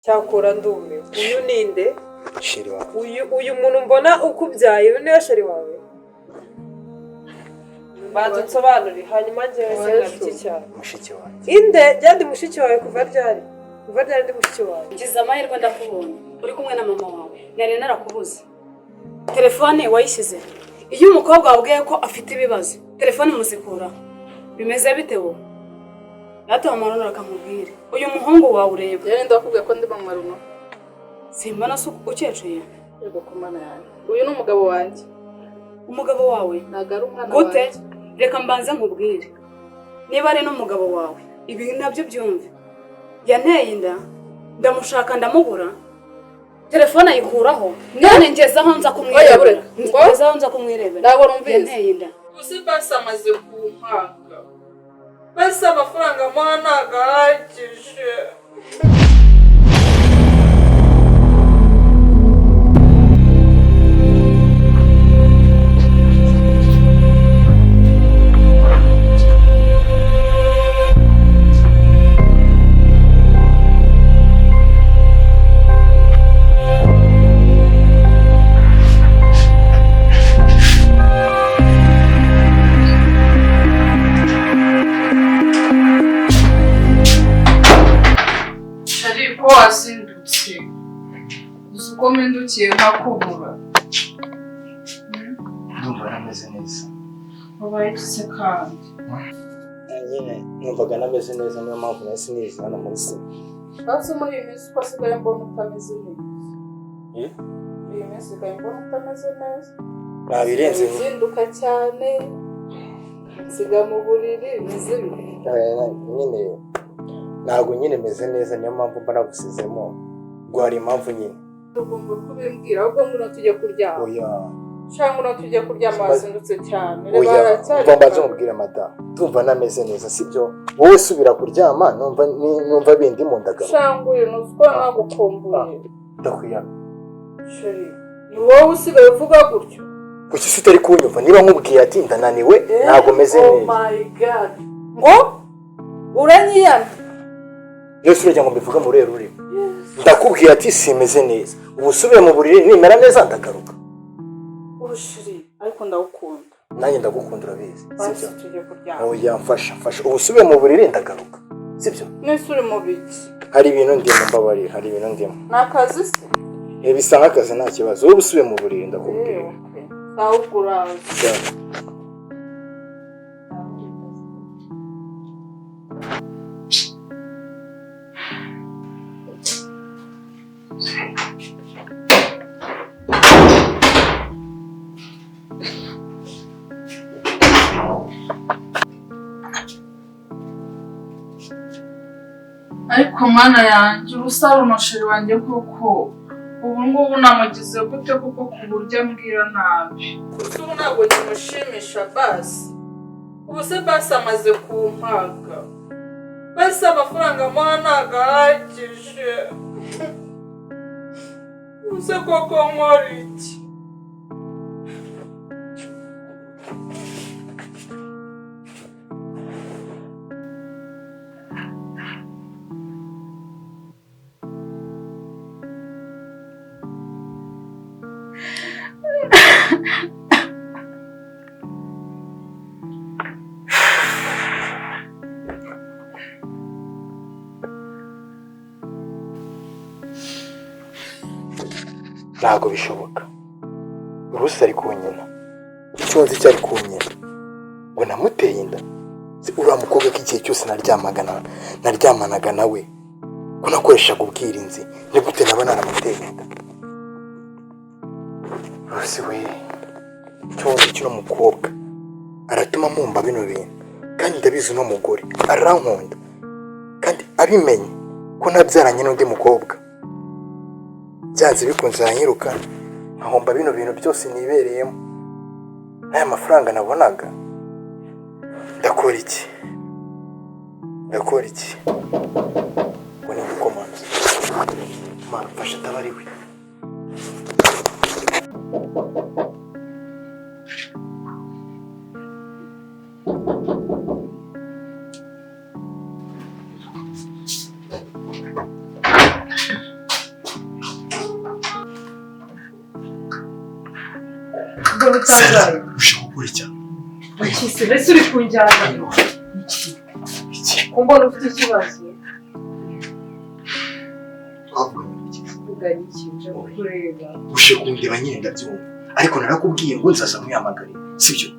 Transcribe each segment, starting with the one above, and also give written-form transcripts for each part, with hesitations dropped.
cyakora ndume uyu ninde sheri wawe uyu muntu mbona ukubyaye niyo sheri wawe badutsobanuri hanyuma njyewe sinabiki cyane mushiki wawe inde byandi mushiki wawe kuva ryari ndi mushiki wawe ngize amahirwe ndakubonye uri kumwe na mama wawe nari narakubuze telefone wayishyize iyo umukobwa wabwiye ko afite ibibazo telefone muzikura bimeze bite wowe Ata amaruna akamubwira uyu muhungu wawe ureba yari ndakubwiye ko ndi mama runo simba naso ukeceye yego kumana yanjye uyu ni umugabo wanjye umugabo wawe nagara umwana gute reka mbanze nkubwire niba ari n'umugabo wawe ibi nabyo byumve yanteye inda ndamushaka ndamubura telefone ayikuraho none ngezaho nza kumwirebera ngezaho nza kumwirebera ntabwo numvise yanteye inda gusa basi amaze kumpanga basi amafaranga muha ntabwo ahagije wazindutse uzi uko mpindukiye nkakubura ndumva nameze neza wabaye duse kandi nyine numvaga nameze neza niyo mpamvu nahise niza hano muri sima basi muri iyi minsi uko asigaye mbona utameze neza iyi minsi usigaye mbona utameze neza nabirenze uzinduka cyane nsiga mu buriri nizibiri nyine ntabwo nyine meze neza niyo mpamvu mba nagusizemo ngo hari impamvu nyine tugomba kubimbwira ahubwo ngo tujye kuryama oya cyangwa ngo tujye kuryama wazindutse cyane oya ngomba nzumubwira madamu tumva nameze neza sibyo wowe subira kuryama numva bindi mu ndagara cyangwa uyu nuziko nagukumbuye ndakwiya sheri ni wowe usigaye uvuga gutyo kuki se utari kunyumva niba nkubwiye ati ndananiwe ntabwo meze neza oh my god ngo uranyiyana yose urajya ngo mbivuga mu rero urimo ndakubwiye ati simeze neza ubu usubiye mu buriri nimera neza ndagaruka urushiri ariko ndagukunda nanjye ndagukunda urabizi sibyo tujye kuryama oya mfasha ubu usubiye mu buriri ndagaruka sibyo nese uri mu biki hari ibintu ndimo mbabarira hari ibintu ndimo ni akazi se bisa nk'akazi nta kibazo wowe usubiye mu buriri ndakubwira nawe ubwo urazi ariko mana yanjye ubusa runosheri wanjye koko ubu ngubu namugize gute kuko ku buryo ambwira nabi gusa ubu ntabwo kimushimisha basi ubu se basi amaze kumpaga basi amafaranga muha ntabwo ahagije ubu se koko nkora iki ntabwo bishoboka urusi ari kunyina icyo nzi cyari kunyina ngo namuteye inda uriya mukobwa ko igihe cyose naryamanaga nawe ko nakoreshaga ubwirinzi ni gute naba naramuteye inda urusi we icyo nzi kino mukobwa aratuma mumba bino bintu kandi ndabizi uno mugore arankunda kandi abimenye ko nabyaranye n'undi mukobwa byanze bikunze yanyirukana nkahomba bino bintu byose nibereyemo n'aya mafaranga nabonaga ndakora iki ngo ni gukomanza mana mfasha atabariwe ubwo butazaye ushaka gukora cyane ukise mbese uri kunjyana iki kumbona ufite ikibazo uvuga iki nje kureba ushaka kundeba nyine ndabyumva ariko narakubwiye ngo nzaza mwiyamagare sibyo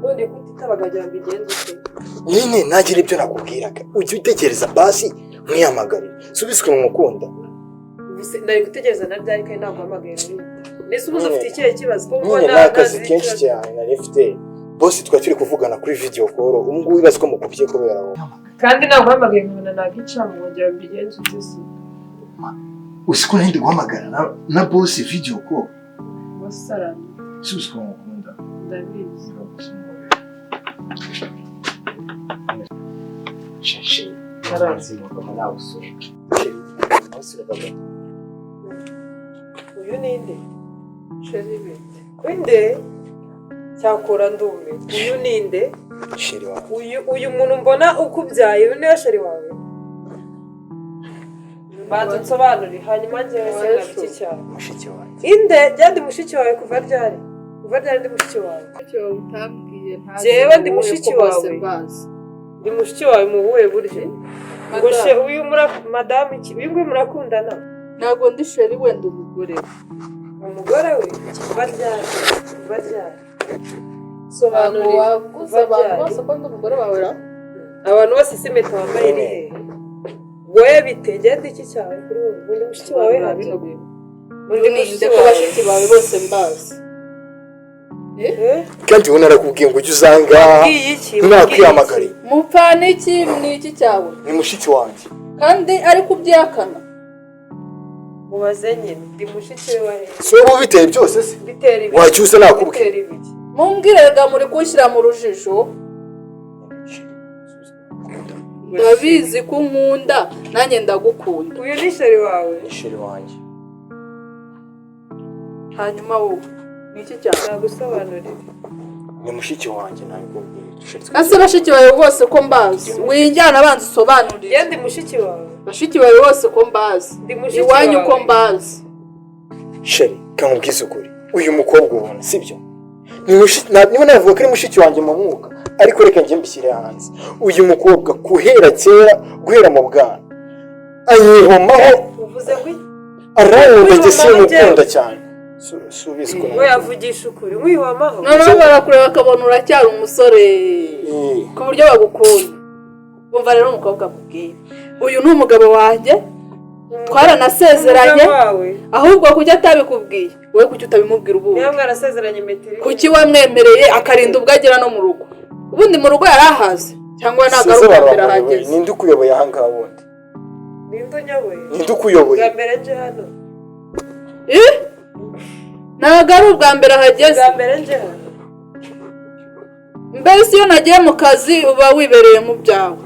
none kutitabaga jya mbigenze ute nyine nagira ibyo nakubwiraga ujye utekereza basi mwiyamagare subizwe mu mukunda ndari gutegereza na ryari kandi ntabwo hamagaye mbese ubuze ufite ikihe kibazo kuko nyine n'akazi kenshi cyane nari mfite bose twari turi kuvugana kuri video call ubu ngubu ibibazo ko mukubye kubera wowe kandi ntabwo hamagaye nkabona nagica mu ngero mbigenze ute se usiko nahindi guhamagara na boss video call wasarana subizwe mu mukunda ndabizi Shashi karanzi mugoma nawe usohoka uyu ninde sheri we winde cyakora ndume uyu ninde sheri wawe uyu muntu mbona ukubyaye uyu niwe sheri wawe banza nsobanure hanyuma njyewe sinabiki cyane mushiki wanjye inde byandi mushiki wawe kuva ryari ndi mushiki wawe utambwiye jewe ndi mushiki wawe ndi mushiki wawe mu buhe buryo ngo uyu madamu iki uyu nguyu murakundana ntabwo ndi sheri wenda umugore we kuva ryari sobanura waguze abantu bose ko ndi umugore wawe ra abantu bose si impeta wambaye ni hehe wowe bitegende iki cyawe kuri wowe undi mushiki wawe bino bintu undi ninde ko bashiki bawe bose mbazi kandi ubu narakubwiye ngo ujye uzanga nakwiyamagare mupfana iki ni iki cyawe ni mushiki wanjye kandi ari kubyakana mubaze nyine ndi mushiki we wahe si wowe biteye byose se bitera ibiki wacyuse nakubwiye mumbwirega muri kunshyira mu rujijo ndabizi ko unkunda nanjye ndagukunda uyu ni sheri wawe ni sheri wanjye hanyuma wowe ni iki cyawe nagusobanurira ni mushiki wanjye ntabikubwiye ase bashiki bawe bose ko mbazi winjyana abanza usobanurire ndi mushiki wawe bashiki bawe bose ko mbazi iwanyu ko mbazi sheri kamubwize ukuri uyu mukobwa ubona sibyo niba navuga ko ari mushiki wanjye mu mwuka ariko reka njye mbishyire hanze uyu mukobwa guhera mu bwana anyihomaho uvuze ngo arangwa njye simukunda cyane subize ko we yavugisha ukuri wihomaho noneho barakureba bakabona uracyari umusore ku buryo bagukunda bumva rero umukobwa akubwiye uyu ni umugabo wanjye twaranasezeranye ahubwo kujya atabikubwiye wowe kuki utabimubwira ubu niyo mwarasezeranye metero kuki wamwemereye akarinda ubwo agera no mu rugo ubundi mu rugo yari ahaze cyangwa ntabwo ari ubwa mbere ahageze ninde ukuyoboye aha ngaha wundi ninde unyoboye ninde ukuyoboye bwa mbere nje hano ntabwo ari ubwa mbere ahageze bwa mbere nje hano mbese iyo nagiye mu kazi uba wibereye mu byawe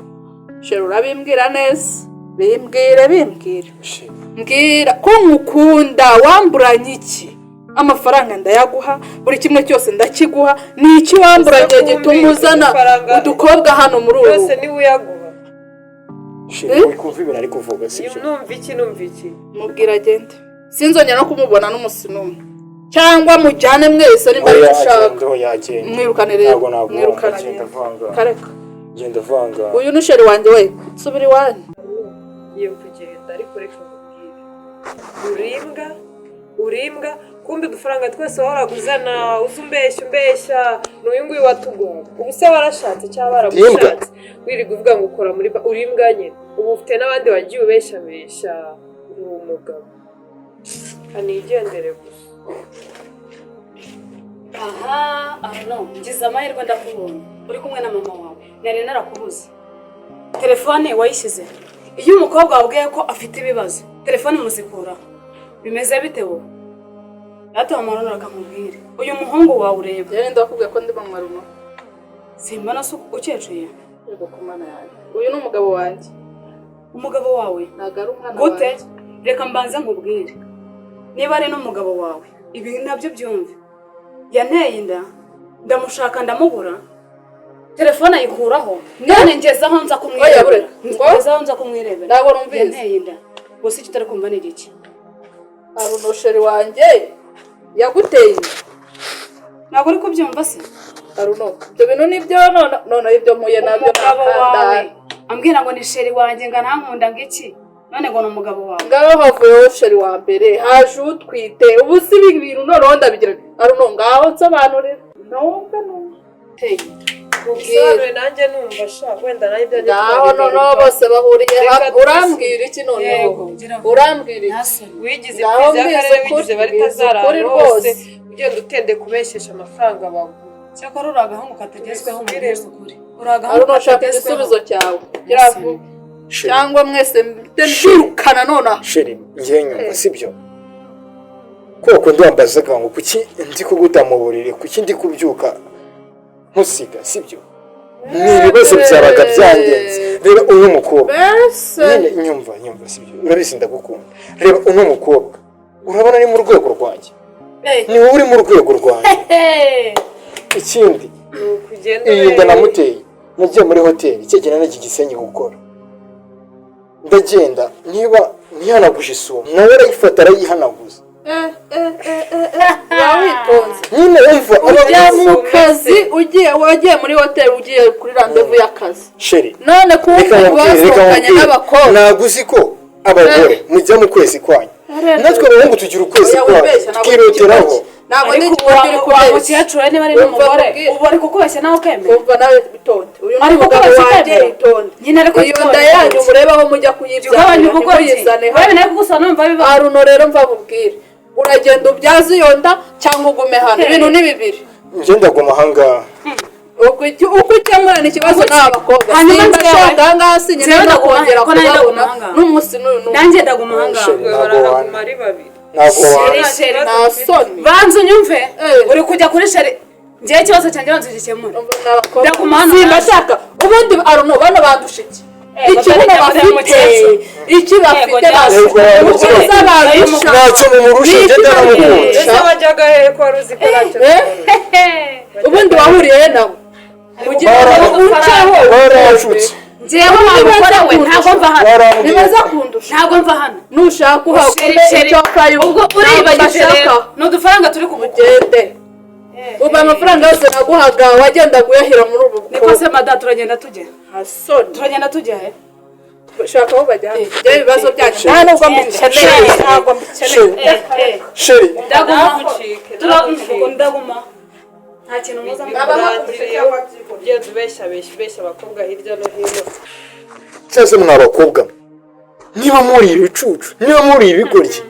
sheri urabimbwira neza bimbwire mbwira ko nkukunda wamburanye iki amafaranga ndayaguha buri kimwe cyose ndakiguha ni iki wamburanye gituma uzana udukobwa hano muri ubu yose niwe uyaguha sheri wikumva ibintu ari kuvuga sibyo numva iki mubwira agende sinzongera no kumubona n'umunsi n'umwe cyangwa mujyane mwese nimba ari ushaka mwirukane rero mwirukane kareka genda vanga uyu ni sheri wanjye we subira iwanyu ngiye kugenda ariko reka nkubwire urimbwa kumbi udufaranga twese wahoraga uzana uza umbeshya n'uyu nguyu watugomba ubu se warashatse cyangwa baragushatse wirirwa uvuga ngo ukora muri urimbwa nyine ubu ufite n'abandi wagiye ubeshyabeshya uri umugabo kanigendere gusa aha ARNO ngize amahirwe ndakubonye uri kumwe na mama wawe nari narakubuze telefone wayishyize iyo umukobwa wabwiye ko afite ibibazo telefone muzikura bimeze bite wowe yatuma amarunara akamubwire uyu muhungu wawe ureba rero ndakubwiye ko ndi mama runo simbona se ukecuye yego kumana yanjye uyu ni umugabo wanjye umugabo wawe ntabwo ari umwana gute wanjye reka mbanze nkubwire niba ari n'umugabo wawe ibi nabyo byumve yanteye inda ndamushaka ndamubura telefone ayikuraho none ngezaho nza kumwirebera ntabwo numvise yanteye inda gusa icyo utari kumva ni iki ARNO sheri wanjye yaguteye inda ntabwo uri kubyumva se Aruno ibyo bintu nibyo none ibyo mpuye nabyo umugabo wawe ambwira ngo ni sheri wanjye ngo ntankunda ngiki none ngo ni umugabo wawe ngaho havuyeho sheri wa mbere haje utwite ubu si ibi bintu noneho ndabigira Aruno ngaho nsobanurira numva usobanure nanjye numva sha wenda nayo ibyo ngaho noneho bose bahuriye urambwira iki noneho urambwira iki wigize kwiza y'akarere wigize bari tazara rwose ugenda utende kubeshesha amafaranga bawe cyakora uri agahungu katagezweho mu bwese ukuri uri agahungu Aruno ushaka igisubizo cyawe kiravuga cyangwa mwese mbirukana nonaha sheri ngiye nyumva sibyo koko ndambazaga ngo kuki ndi kuguta mu buriri kuki ndi kubyuka nkusiga sibyo ni ibibazo byabaga byangenze reba uno mukobwa nyine nyumva sibyo urabizi ndagukunda reba uno mukobwa urabona ari mu rwego rwanjye ni wowe uri mu rwego rwanjye ikindi iyi nda namuteye nagiye muri hoteli cyegera n'iki Gisenyi gukora ndagenda niba ntihanaguje isumo nawe arayifata arayihanaguza witonze nyine wumva ujya mu kazi wagiye muri hoteli ugiye kuri randevu y'akazi sheri none kumva basohokanye n'abakobwa ntabwo uzi ko abagore mujya mu kwezi kwanyu natwe abahungu tugira ukwezi kwacu tukiroteraho ntabwo ariko wa mukecuru niba ari n'umugore ubu ari kukubeshya nawe ukemera umva nawe bitonde uyu ni umugabo wanjye itonde nyine ariko iyo nda yanyu murebaho mujya kuyibyara muyizane wewe nawe kugusa numva biba Aruno rero mva mubwire uragenda ubyaze iyo nda cyangwa ugume hano ibintu ni bibiri njye ndaguma ahangaha uko ukemurana ikibazo n'abakobwa simba shaka ahangaha sinyine no kongera kubabona n'umunsi n'uyu n'uyu nanjye ndaguma ahangaha baraguma ari babiri nta soni banza unyumve uri kujya kuri sheri njyewe ikibazo cyanjye banza ugikemure ndaguma hano simba shaka ubundi Aruno bano bandusha iki ikibuno bafite iki bafite ukiza barusha ntacyo mumurusha njye ndaramukunda ese wajyaga hehe ko wari uzi ko ntacyo ubundi wahuriye nawe barashutse njyewe wabukore we ntabwo mva hano nibaza kundusha ntabwo mva hano nushaka uhakume icyo kayo ubwo uribagije rero ni udufaranga turi kumugende ubu amafaranga yose naguhaga wagenda kuyahira muri ubu niko se mada turagenda tujya hasoni turagenda tujya he ushaka aho bajyana njyewe ibibazo byacu nta nubwo mbikeneye ntabwo mbikeneye sheri ndaguma ndaguma nta kintu ugenda ubeshya abakobwa hirya no hino cyase mwa bakobwa niba muri ibicucu niba muri ibigoryi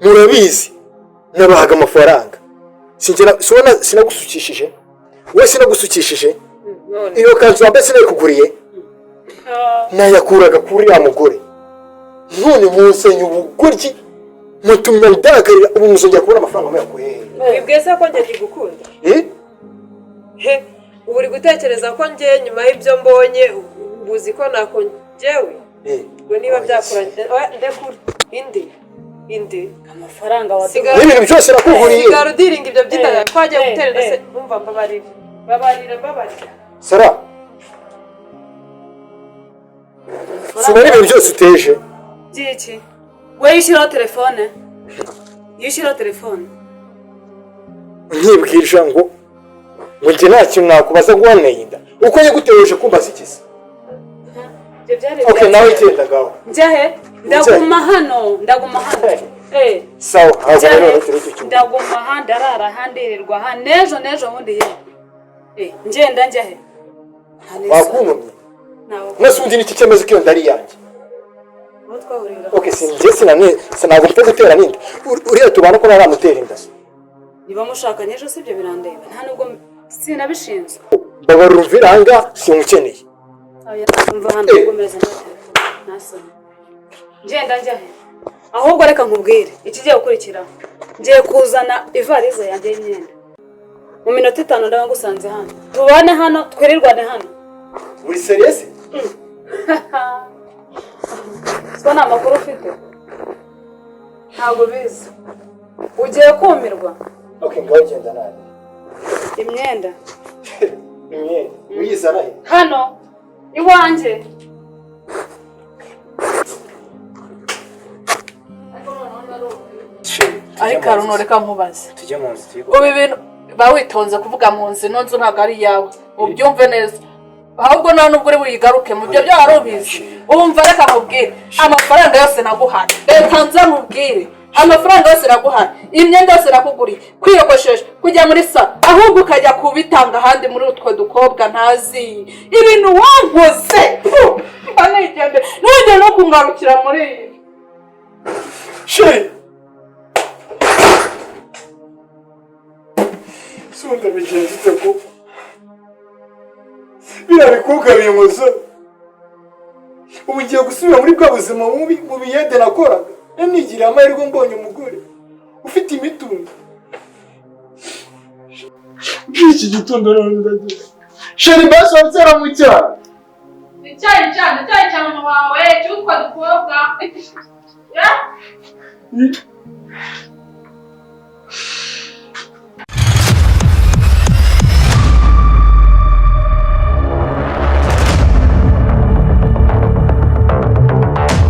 murabizi nabahaga amafaranga sinagusukishije we sinagusukishije iyo kanzu wambaye sinayikuguriye nayakuraga kuri ya mugore none munsenya ubugoryi mutumye ndakarira ubu muzongera kubona amafaranga muyakuye wibwese ko njye ntigukunda he ubu uri gutekereza ko njye nyuma y'ibyo mbonye ubuzi ko nakongewe ngo niba byakuranye ndekura indi amafaranga n'ibintu byose nakuguriye sigara udiringa ibyo by'indaga twagiye gutera ndetse numva mbabarira sara sinari ibintu byose uteje byiki we yishyiraho telefone nkibwirira ngo njye nta kintu nakubaza guhaneye inda uko yiguteje kumbaza ikisi okay nawe igenda ngaho njyahe ndaguma hano sawa ndaguma aha ndarara aha ndirirwa aha n'ejo bundi ye ngenda njyahe wakuntumye mwese undi n'iki cyemezo ko iyo ndari yanjye okay sinjye ntabwo mfite gutera n'inda uriya tubana ko naramutera inda niba mushakanye ejo sibyo birandeba nta nubwo sinabishinzwe mbabarira umvira ahangaha simukeneye mva hano ugomeza ntasoni ngenda njyahe ahubwo reka nkubwire ikigiye gukurikira ngiye kuzana ivarize yanjye y'imyenda mu minota 5 ndaba ngusanze hano tubane hano twirirwane hano uri serious so nta makuru ufite ntabwo bizi ugiye kumirwa okay ngaho genda nawe imyenda uyizana he hano iwanjye ariko Aruno reka nkubaze tujye mu nzu ubu ibintu bawitonze kuvuga mu nzu ino nzu ntabwo ari iyawe ubyumve neza ahubwo nta nubwo uri buyigaruke mu byo byari ubizi umva reka nkubwire amafaranga yose naguhaye reka nze nkubwire amafaranga yose naguhaye imyenda yose nakuguriye kwiyogoshesha kujya muri salo ahubwo ukajya kubitanga ahandi muri utwo dukobwa ntazi ibintu wankoze mba nigende ntujye no kungarukira muri iyi sheri sunda bigenze ute ko biriya bikobwa binkoza ubu ngiye gusubira muri bwa buzima mu biyede nakoraga nigiriye amahirwe mbonye umugore ufite imitungo iki gitondo none ndagira sheri basi wabyara mu cyaro icyayi cya mama wawe cy'utwa dukobwa